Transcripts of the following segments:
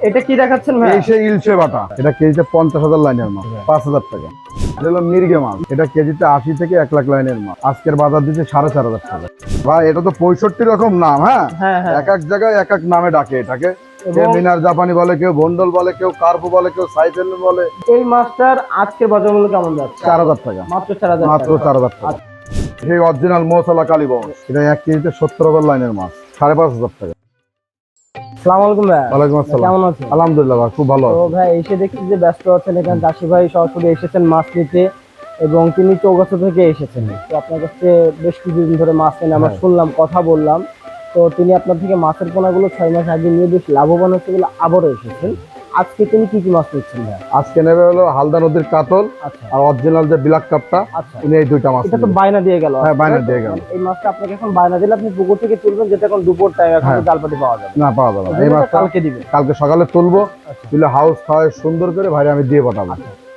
এটা কি দেখাচ্ছেন ভাই? এই সেই ইলশে বাটা, এটা কেজিতে 50,000 লাইনের মাছ, 5,000 টাকা। এটা হলো মির্গে মাছ, এটা কেজিতে 80 থেকে 1 লাখ লাইনের মাছ, আজকের বাজার দিচ্ছে 4,500 টাকা। ভাই এটা তো 65 রকম নাম। হ্যাঁ, এক এক জায়গায় এক এক নামে ডাকে এটাকে। কেউ মিনার জাপানি বলে, কেউ ভন্ডল বলে, কেউ কার্পু বলে, কেউ সাইফেল বলে। এই মাছটার আজকের বাজার মূল্য কেমন যাচ্ছে? 4,000 টাকা, মাত্র 4,000 মাত্র টাকা। 4,000 টাকা। সেই অরিজিনাল মশলা কালীবংশ, এটা 1 কেজিতে 70,000 লাইনের মাছ, 5,500 টাকা। আসসালামু আলাইকুম ভাই। ওয়ালাইকুম আসসালাম। কেমন আছেন? আলহামদুলিল্লাহ ভাই, খুব ভালো তো আছি। ভাই এসে দেখছি যে ব্যস্ত আছেন, এখানে চাষি ভাই সরাসরি এসেছেন মাছ নিতে এবং তিনি চৌগাছা থেকে এসেছেন। তো আপনার কাছে বেশ কিছুদিন ধরে মাছ নেন, আমরা শুনলাম, কথা বললাম। তো তিনি আপনার থেকে মাছের পোনাগুলো 6 মাস আগে নিয়ে বেশ লাভবান হচ্ছে বলে আবারও এসেছেন। আজকে তিনি কি কি মাছ নিচ্ছেন ভাই? আজকে নেবে হলো হালদা নদীর কাতল আচ্ছা আর অরিজিনাল যে ব্ল্যাক কাপটা। আচ্ছা, উনি এই দুইটা মাছ এটা তো নেবে। বায়না দিয়ে গেল। হ্যাঁ, বায়না দিয়ে গেল। এই মাছটা আপনাকে এখন বায়না দিলে আপনি পুকুর থেকে তুলবেন, যেটা এখন দুপুর টাইম, এখন হ্যাঁ। জালপাটি পাওয়া যাবে না, পাওয়া যাবে না। এই মাছটা কালকে দিবে। কালকে সকালে তুলবো, আচ্ছা। তুলে হাউস খাওয়ায় সুন্দর করে ভাই আমি দিয়ে পাঠাবো।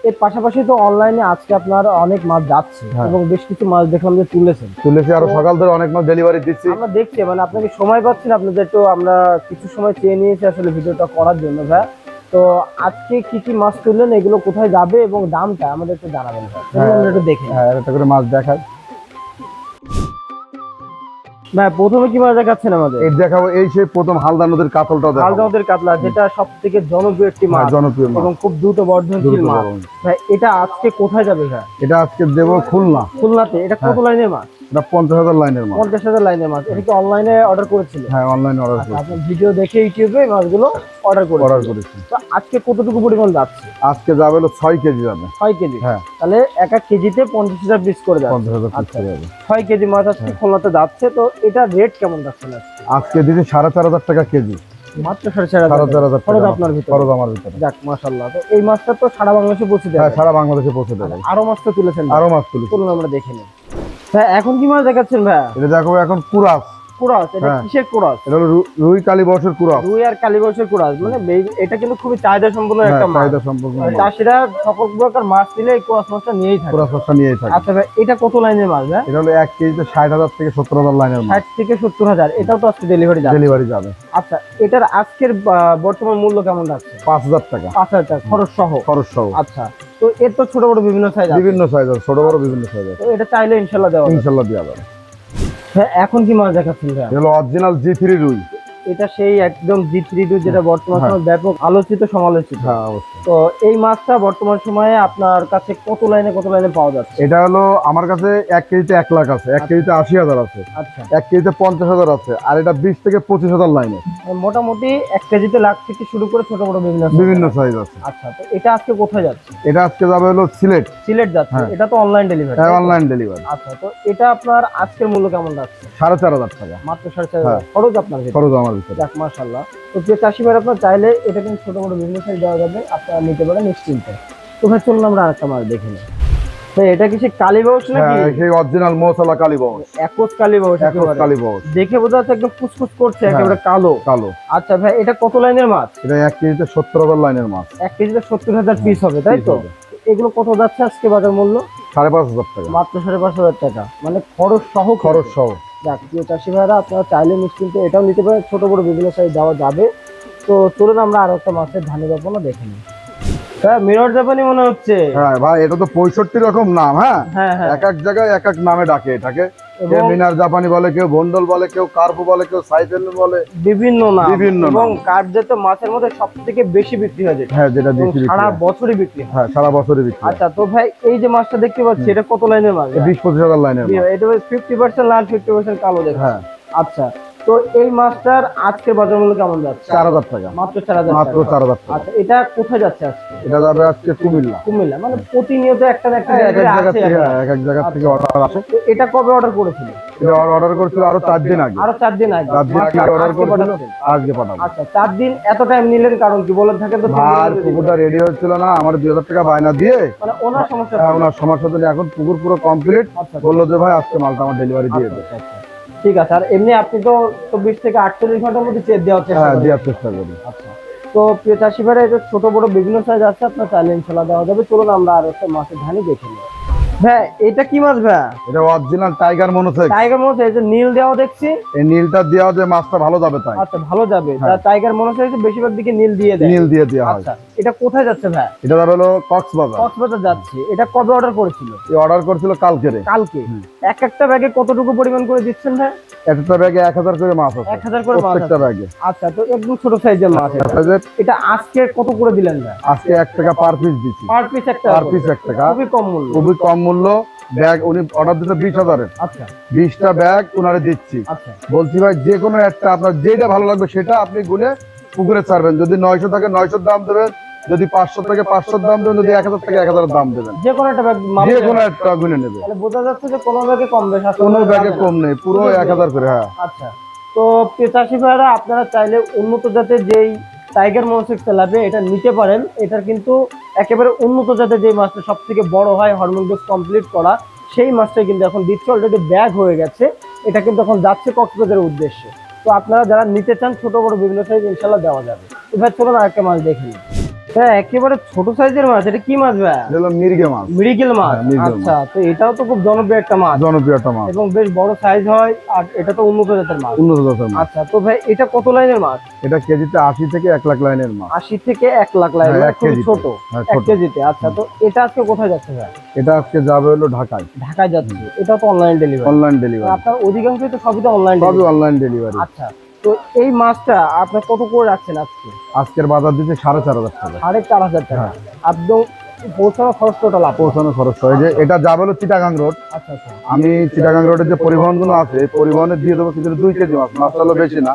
এর পাশাপাশি তো অনলাইনে আজকে আপনার অনেক মাছ যাচ্ছে এবং বেশ কিছু মাছ দেখলাম যে তুলেছেন। তুলেছি, আরো সকাল ধরে অনেক মাছ ডেলিভারি দিচ্ছি। আমরা দেখছি, মানে আপনাকে সময় পাচ্ছেন, আপনাদের একটু আমরা কিছু সময় চেয়ে নিয়েছি আসলে ভিডিওটা করার জন্য ভাই। তো আজকে কি কি মাছ তুললেন, এগুলো কোথায় যাবে এবং দামটা আমাদের একটু জানাবেন ভাই। আমরা একটু দেখি। হ্যাঁ, একটা করে মাছ দেখাই। ভাই প্রথমে কি মাছ দেখাচ্ছেন আমাদের? এই দেখাবো, এই সেই প্রথম হালদা নদীর কাতলটা দেখাবো। হালদা নদীর কাতলা, যেটা সবথেকে জনপ্রিয় একটি মাছ, জনপ্রিয় মাছ এবং খুব দ্রুত বর্ধনশীল মাছ। ভাই এটা আজকে কোথায় যাবে ভাই? এটা আজকে দেবো খুলনা। খুলনাতে। এটা কত লাইনের মাছ? এটা 50,000 লাইনের মাছ। 50,000 লাইনের মাছ। এটা কি অনলাইনে অর্ডার করেছিল? হ্যাঁ, অনলাইনে অর্ডার করেছি। আপনার ভিডিও দেখে ইউটিউবে মাছগুলো অর্ডার করেছি। তো আজকে কতটুকু পরিমাণ যাচ্ছে? আজকে যাবে হলো 6 কেজি যাবে। 6 কেজি। হ্যাঁ, তাহলে এক এক কেজিতে 50,000 পিস করে যাচ্ছে। 50,000 পিস আচ্ছা, যাবে। 6 কেজি মাছ আজকে খুলনাতে যাচ্ছে। তো এটা রেট কেমন যাচ্ছে না? আজকে দিদি 4,500 টাকা কেজি। মাত্র 4,500 খরচ আপনার ভিতরে। খরচ আমার ভিতরে। যাক মাশাআল্লাহ। তো এই মাছটা তো সারা বাংলাদেশে পৌঁছে দেবে। হ্যাঁ, সারা বাংলাদেশে পৌঁছে দেবে। আরো মাছ তো তুলেছেন? আরো মাছ তুলি, চলুন আমরা দেখে নিই। হ্যাঁ, এখন কি মাছ দেখাচ্ছেন ভাই? এটা দেখো এখন কুরাস। কুরাস। এটা কিসের কুরাস? এটা হলো রুই কালীবংশের কুরাস। রুই আর কালীবংশের কুরাস। মানে এটা কিন্তু খুবই চাহিদা সম্পন্ন একটা মাছ। চাহিদা সম্পন্ন মাছ। চাষিরা সকল প্রকার মাছ নিলে এই কুরাস মাছটা নিয়েই থাকে। কুরাস মাছটা নিয়েই থাকে। আচ্ছা ভাই, এটা কত লাইনের মাছ ভাই? এটা হলো 1 কেজিতে 60,000 থেকে 70,000 লাইনের মাছ। 60 থেকে 70,000। এটাও তো আজকে ডেলিভারি যাবে। ডেলিভারি যাবে। আচ্ছা, এটার আজকের বর্তমান মূল্য কেমন যাচ্ছে? 5,000 টাকা, 5,000 টাকা খরচ সহ। খরচ সহ। আচ্ছা, তো এর তো ছোট বড় বিভিন্ন সাইজ আছে। বিভিন্ন সাইজ আছে, ছোট বড় বিভিন্ন সাইজ আছে। তো এটা চাইলে ইনশাআল্লাহ দেওয়া যাবে। ইনশাআল্লাহ দেওয়া যাবে। হ্যাঁ, এখন কি মাছ দেখাচ্ছেন ভাই? এটা হলো অরিজিনাল G3 রুই। এটা সেই একদম G3 যেটা বর্তমান সময়ে ব্যাপক আলোচিত সমালোচিত। হ্যাঁ, অবশ্যই। তো এই মাছটা বর্তমান সময়ে আপনার কাছে কত লাইনে পাওয়া যাচ্ছে? এটা হলো আমার কাছে 1 কেজিতে 1 লাখ আছে, 1 কেজিতে 80,000 আছে, আচ্ছা, 1 কেজিতে 50,000 আছে, আর এটা 20 থেকে 25,000 লাইনে। মোটামুটি 1 কেজিতে লাখ থেকে শুরু করে ছোট বড় বিভিন্ন সাইজ আছে। আচ্ছা, তো এটা আজকে কোথায় যাচ্ছে? এটা আজকে যাবে হলো সিলেট। সিলেট যাচ্ছে। এটা তো অনলাইন ডেলিভারি। হ্যাঁ, অনলাইন ডেলিভারি। আচ্ছা, তো এটা আপনার আজকের মূল্য কেমন যাচ্ছে? 4,500 টাকা, মাত্র 4,500। খরচ আপনার ভিতরে। খরচ আমার ভিতরে। যাক মাশাআল্লাহ। তো যে চাষি ভাই আপনার চাইলে এটা কিন্তু ছোট বড় বিভিন্ন সাইজ দেওয়া যাবে, আপনারা নিতে পারেন নিশ্চিন্তে। তো ভাই চলুন আমরা আরেকটা মাছ দেখে নিই। ভাই এটা কি সেই কালীবংশ নাকি? হ্যাঁ, সেই অরিজিনাল মশলা কালীবংশ। একজ কালীবংশ। একজ কালীবংশ। দেখে বোঝা যাচ্ছে একদম কুচকুচ করছে, একেবারে কালো কালো। আচ্ছা ভাই, এটা কত লাইনের মাছ? এটা 1 কেজিতে 70,000 লাইনের মাছ। 1 কেজিতে 70,000 পিস হবে, তাই তো? এগুলো কত যাচ্ছে আজকে বাজার মূল্য? 5,500 টাকা, মাত্র 5,500 টাকা, মানে খরচ সহ। খরচ সহ। যাক, প্রিয় চাষি ভাইরা আপনারা চাইলে নিশ্চিন্তে এটাও নিতে পারেন, ছোট বড় বিভিন্ন সাইজ দেওয়া যাবে। তো চলুন আমরা আরো একটা মাছের ধানি বাপনা দেখে নিই। হ্যাঁ, মিরর জাপানি মনে হচ্ছে। হ্যাঁ ভাই, এটা তো 65 রকম নাম। হ্যাঁ, হ্যাঁ হ্যাঁ, এক এক জায়গায় এক এক নামে ডাকে এটাকে। কেউ এবং মিনার জাপানি বলে, কেউ ভন্ডল বলে, কেউ কার্পু বলে, কেউ সাইফেল বলে। বিভিন্ন নাম। বিভিন্ন এবং কার্পজাত মাছের মধ্যে সবথেকে বেশি বিক্রি হয় যেটা। হ্যাঁ, যেটা এবং বেশি বিক্রি সারা হয়। বছরই বিক্রি হয়। হ্যাঁ, সারা বছরই বিক্রি হয়। আচ্ছা, তো ভাই এই যে মাছটা দেখতে পাচ্ছি, এটা কত লাইনের মাছ? 20-25,000 লাইনের মাছ। এটা 50% লাল, 50% কালো দেখে। হ্যাঁ। আচ্ছা, তো এই মাছটার আজকের বাজার মূল্য কেমন যাচ্ছে? 4,000 টাকা, মাত্র 4,000 মাত্র টাকা। 4,000 টাকা। আচ্ছা, এটা কোথায় যাচ্ছে আজকে? এটা যাবে আজকে কুমিল্লা। কুমিল্লা। মানে প্রতিনিয়ত একটা না একটা এক এক জায়গায় জায়গা আছে থেকে, এখন। এক এক জায়গা থেকে অর্ডার আসে। তো এটা কবে অর্ডার করেছিল? এটা অর্ডার করেছিল আরো 4 দিন আগে। আরো 4 দিন আগে। 4 দিন আগে অর্ডার আজকে করেছিল, পাঠাচ্ছেন? আজকে পাঠাবো। আচ্ছা, 4 দিন এত টাইম নিলেন কারণ কি বলে থাকেন তো? আর পুকুরটা রেডি হচ্ছিল না, আমার 2,000 টাকা বায়না দিয়ে। মানে ওনার সমস্যা। হ্যাঁ, ওনার সমস্যা তো এখন পুকুর পুরো কমপ্লিট। আচ্ছা, বললো যে ভাই আজকে মালটা আমার ডেলিভারি দিয়ে দেবে। আচ্ছা, ঠিক আছে। আর এমনি আপনি তো 24 থেকে 48 ঘন্টার মধ্যে চেক দেওয়ার চেষ্টা হ্যাঁ, করেন। দেওয়ার চেষ্টা করি। আচ্ছা, তো প্রিয় চাষি ভাইরা, এটা ছোট বড় বিভিন্ন সাইজ আছে, আপনার চাইলে ইনশাআল্লাহ দেওয়া যাবে। চলুন আমরা আর একটা মাছের ধানি দেখে নিই। হ্যাঁ, এটা কি মাছ ভাই? এটা original tiger monosex. Tiger monosex, এই যে নীল দেওয়া দেখছি। এই নীলটা দেওয়া যে মাছটা ভালো যাবে তাই। আচ্ছা, ভালো যাবে। হ্যাঁ। টাইগার মনোসেক্স বেশিরভাগ দিকে নীল দিয়ে দেয়। নীল দিয়ে দেওয়া হয়। আচ্ছা, এটা কোথায় যাচ্ছে ভাই? এটা যাবে হলো কক্সবাজার। কক্সবাজার যাচ্ছে। এটা কবে অর্ডার করেছিল? এই অর্ডার করেছিল কালকে। কালকে। এক একটা ব্যাগে কতটুকু পরিমাণ করে দিচ্ছেন ভাই? একটা ব্যাগে 1000 করে মাছ আছে। 1000 করে মাছ প্রত্যেকটা আছে। ব্যাগে। আচ্ছা, তো একদম ছোট সাইজের মাছ এটা। এটা আজকে কত করে দিলেন ভাই? আজকে 1 টাকা পার পিস দিচ্ছি। পার পিস 1 পার পিস 1 টাকা। খুবই কম মূল্য। খুবই কম মূল্য। ব্যাগ উনি অর্ডার দিতে 20,000 এর। আচ্ছা 20টা ব্যাগ উনারে দিচ্ছি। আচ্ছা বলছি ভাই যে কোনো একটা আপনার যেটা ভালো লাগবে সেটা আপনি গুলে পুকুরে ছাড়বেন। যদি 900 থাকে 900 দাম দেবেন, যদি 500 থাকে 500 দাম দেবেন, যদি 1000 থাকে 1000 দাম দেবেন। যে কোনো একটা ব্যাগ যে কোনো একটা গুনে নেবে। তাহলে বোঝা যাচ্ছে যে কোনো ব্যাগে কম বেশি আছে, কোনো ব্যাগে কম নেই, পুরো 1000 করে। হ্যাঁ। আচ্ছা, তো পেশাশি ভাইরা আপনারা চাইলে উন্নত জাতের যেই টাইগার মনোসেক্স তেলাপিয়া এটা নিতে পারেন। এটার কিন্তু একেবারে উন্নত জাতের যে মাছটা সব থেকে বড় হয়, হরমোন ডোজ কমপ্লিট করা, সেই মাছটাই কিন্তু এখন দিচ্ছে। অলরেডি ব্যাগ হয়ে গেছে। এটা কিন্তু এখন যাচ্ছে কক্সবাজারের উদ্দেশ্যে। তো আপনারা যারা নিতে চান ছোট বড় বিভিন্ন সাইজ ইনশাল্লাহ দেওয়া যাবে। তো ভাই চলুন আরেকটা মাছ দেখে নিই। হ্যাঁ, একেবারে ছোট সাইজের মাছ। এটা কি মাছ ভাই? এটা হলো মিরগে মাছ। মৃগেল মাছ। হ্যাঁ, মৃগেল আচ্ছা, তো এটাও তো খুব জনপ্রিয় একটা মাছ জনপ্রিয় একটা মাছ। এবং বেশ বড় সাইজ হয়। আর এটা তো উন্নত জাতের মাছ। উন্নত জাতের মাছ। আচ্ছা, তো ভাই এটা কত লাইনের মাছ? এটা কেজিতে 80 থেকে 1 লাখ লাইনের মাছ। 80 থেকে 1 লাখ লাইন, হ্যাঁ, মানে এক খুবই কেজিতে। ছোট। হ্যাঁ, 1 ছোট। কেজিতে। আচ্ছা, তো এটা আজকে কোথায় যাচ্ছে ভাই? এটা আজকে যাবে হলো ঢাকায়। ঢাকায় যাচ্ছে। এটা তো অনলাইন ডেলিভারি। Online delivery. আপনার অধিকাংশই তো সবই তো অনলাইন সবই ডেলিভারি। Online delivery. আচ্ছা, তো এই মাছটা আপনি কত করে রাখছেন আজকে? আজকের বাজার দিচ্ছে 4,500 টাকা। 4,500 টাকা। একদম পৌঁছানো খরচ টোটাল আপনার। পৌঁছানো খরচ হয় যে এটা যাবে হলো চিটাগাং রোড। আচ্ছা আচ্ছা আমি চিটাগাং রোডের যে পরিবহন গুলো আছে পরিবহনে দিয়ে দেবো কিন্তু 2 কেজি মাছ। মাছটা হলো বেশি না,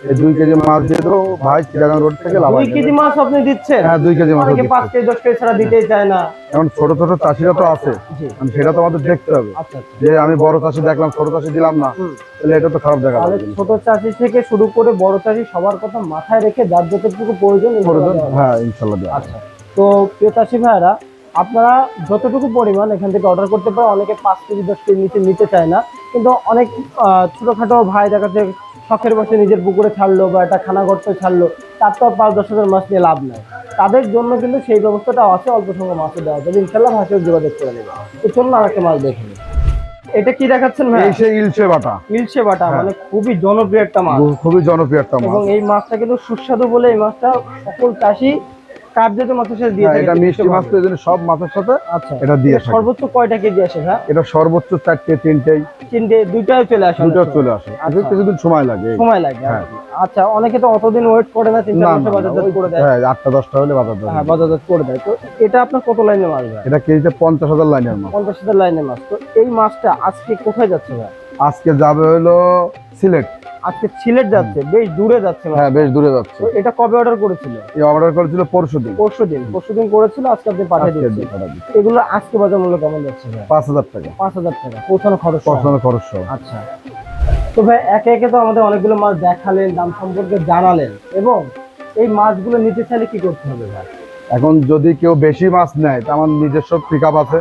এই 2 কেজি মাছ দিয়ে দেবো ভাই চিটাগাং রোড থেকে 2 কেজি মাছ আপনি দিচ্ছেন? হ্যাঁ 2 কেজি মাছ। অনেকে 5 কেজি 10 কেজি ছাড়া দিতেই চায় না। এখন ছোট ছোট চাষিরা তো আছে, জি। সেটা তো আমাদের দেখতে হবে। আচ্ছা আচ্ছা। যে আমি বড় চাষি দেখলাম ছোট চাষি দিলাম না, তাহলে এটা তো খারাপ দেখা তাহলে যাবে। ছোট চাষি থেকে শুরু করে বড় চাষি সবার কথা মাথায় রেখে যার যতটুকু প্রয়োজন প্রয়োজন হ্যাঁ ইনশাল্লাহ দেওয়া হবে। আচ্ছা, তো প্রিয় চাষি ভাইরা আপনারা যতটুকু পরিমাণ এখান থেকে অর্ডার করতে পারেন। অনেকে 5 কেজি 10 কেজি নিচে নিতে চায় না, কিন্তু অনেক ছোটখাটো ভাই দেখা যাচ্ছে শখের বসে নিজের পুকুরে ছাড়লো বা একটা খানা গর্ত ছাড়লো, তার তো 5-10 হাজার মাছ নিয়ে লাভ নাই। তাদের জন্য কিন্তু সেই ব্যবস্থাটা আছে, অল্প সংখ্যক মাছও দেওয়া যাবে ইনশাল্লাহ। ভাষায় যোগাযোগ করে নেবে। তো চলুন আর একটা মাছ দেখে নিই। এটা কি দেখাচ্ছেন ভাই? এই সেই ইলশে বাটা। ইলশে বাটা, মানে খুবই জনপ্রিয় একটা মাছ খুবই জনপ্রিয় একটা মাছ। এবং এই মাছটা কিন্তু সুস্বাদু বলে এই মাছটা সকল চাষি কার্যত মাছের সাথে দিয়ে হ্যাঁ, থাকে। এটা মিষ্টি মাছ তো এজন্য সব মাছের সাথে আচ্ছা, এটা দিয়ে থাকে। সর্বোচ্চ কয়টা কেজি আসে ভাই? এটা সর্বোচ্চ 4টে 3টেই 3টে 2টাও চলে আসে? দুটো চলে আসে। আচ্ছা। কিছুদিন সময় লাগে। সময় লাগে। হ্যাঁ। আচ্ছা, অনেকে তো অতদিন ওয়েট করে না, 3-4 না, মাসে না, বাজারজাত করে দেয়। হ্যাঁ 8টা 10টা হলে বাজার দেয়। হ্যাঁ, বাজারজাত করে দেয়। তো এটা আপনার কত লাইনের মাছ ভাই? এটা কেজিতে 50,000 লাইনের মাছ। 50,000 লাইনের মাছ। তো এই মাছটা আজকে কোথায় যাচ্ছে ভাই? আজকে যাবে হলো সিলেট। আজকে সিলেট যাচ্ছে, বেশ দূরে যাচ্ছে মাছ। হ্যাঁ বেশ দূরে যাচ্ছে। তো এটা কবে অর্ডার করেছিল? এই অর্ডার করেছিল পরশুদিন। পরশুদিন করেছিল, আজকে আপনি পাঠিয়ে দিচ্ছেন। এগুলো আজকে বাজার মূল্য কেমন যাচ্ছে ভাই? 5,000 টাকা। 5,000 টাকা পৌঁছানো খরচ সহ। পৌঁছানো খরচ সহ। আচ্ছা, তো ভাই একে একে তো আমাদের অনেকগুলো মাছ দেখালেন, দাম সম্পর্কে জানালেন, এবং এই মাছগুলো নিতে চাইলে কি করতে হবে ভাই? এখন যদি কেউ বেশি মাছ নেয় তা আমার নিজস্ব পিকআপ আছে,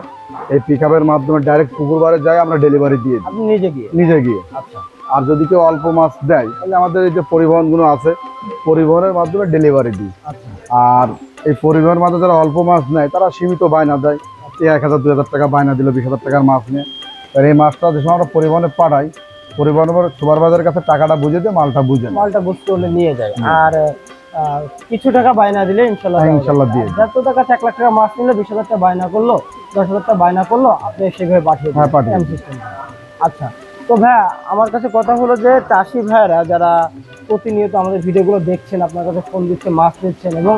এই পিকআপের মাধ্যমে ডাইরেক্ট পুকুর বারে যাই আমরা ডেলিভারি দিয়ে দিই আপনি নিজে গিয়ে? নিজে গিয়ে। আচ্ছা আর যদি কেউ অল্প মাছ দেয় তাহলে আমাদের এই যে পরিবহন গুলো আছে পরিবহনের মাধ্যমে ডেলিভারি দিই। আচ্ছা আর এই পরিবহনের মাধ্যমে যারা অল্প মাছ নেয় তারা সীমিত বায়না দেয়, 1000-2000 টাকা বায়না দিল 20,000 টাকার মাছ নিয়ে। আর এই মাছটা যে সময় আমরা পরিবহনে পাঠাই, পরিবহনের সুপারভাইজারের কাছে টাকাটা বুঝে দিয়ে মালটা বুঝে নেয়। মালটা বুঝতে হলে নিয়ে যায়। আর কিছু টাকা বায়না দিলে ইনশাল্লাহ হ্যাঁ, দেওয়া ইনশাল্লাহ যাবে। দিয়ে আর যত টাকা 1 লাখ টাকা মাছ নিলে 20,000 টাকা বায়না করলো, 10,000 টাকা বায়না করলো, আপনি সেভাবে পাঠিয়ে হ্যাঁ, দেবেন পাঠিয়ে এম দিই। সিস্টেম। আচ্ছা, তো ভাইয়া আমার কাছে কথা হলো যে চাষি ভাইয়েরা যারা প্রতিনিয়ত আমাদের ভিডিওগুলো দেখছেন, আপনার কাছে ফোন দিচ্ছে, মাছ নিচ্ছেন এবং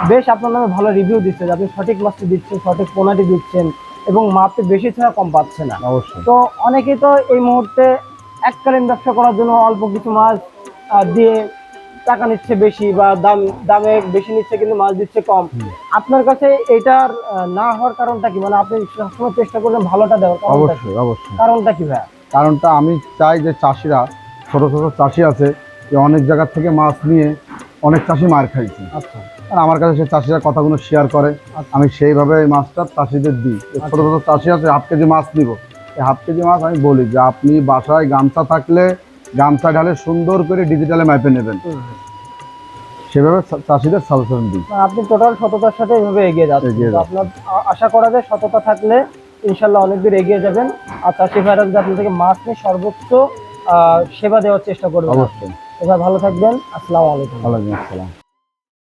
বেশ আপনার নামে ভালো রিভিউ দিচ্ছে যে আপনি সঠিক মাছটি দিচ্ছেন, সঠিক পোনাটি দিচ্ছেন এবং মাপে বেশি ছাড়া কম পাচ্ছে না। অবশ্যই। তো অনেকেই তো এই মুহূর্তে এককালীন ব্যবসা করার জন্য অল্প কিছু মাছ দিয়ে টাকা নিচ্ছে বেশি বা দামে বেশি নিচ্ছে কিন্তু মাছ দিচ্ছে কম। আপনার কাছে এটার না হওয়ার কারণটা কি? মানে আপনি সবসময় চেষ্টা করবেন ভালোটা দেওয়ার, কারণটা কি? অবশ্যই। কারণটা কি ভাই? কারণটা আমি চাই যে চাষিরা, ছোট ছোট চাষি আছে যে অনেক জায়গা থেকে মাছ নিয়ে অনেক চাষি মার খাইছে। আচ্ছা আর আমার কাছে সেই চাষিরা কথাগুলো শেয়ার করে, আমি সেইভাবে এই মাছটা চাষিদের দিই। ছোট ছোট চাষি আছে 1/2 কেজি মাছ নিব, এই 1/2 কেজি মাছ আমি বলি যে আপনি বাসায় গামছা থাকলে গামছা ঢালে সুন্দর করে ডিজিটালে মাপে নেবেন, সেভাবে চাষিদের সাজেশন দিই। আপনি টোটাল সততার সাথে এভাবে এগিয়ে যাচ্ছেন। এগিয়ে তো আপনার আশা করা যায় সততা থাকলে ইনশাল্লাহ অনেক দূর এগিয়ে যাবেন। আর চাষি ভাইরা যদি আপনার থেকে মাছ নিয়ে সর্বোচ্চ সেবা দেওয়ার চেষ্টা করবেন। অবশ্যই। এবার ভালো থাকবেন। আসসালামু আলাইকুম। ওয়ালাইকুম আসসালাম।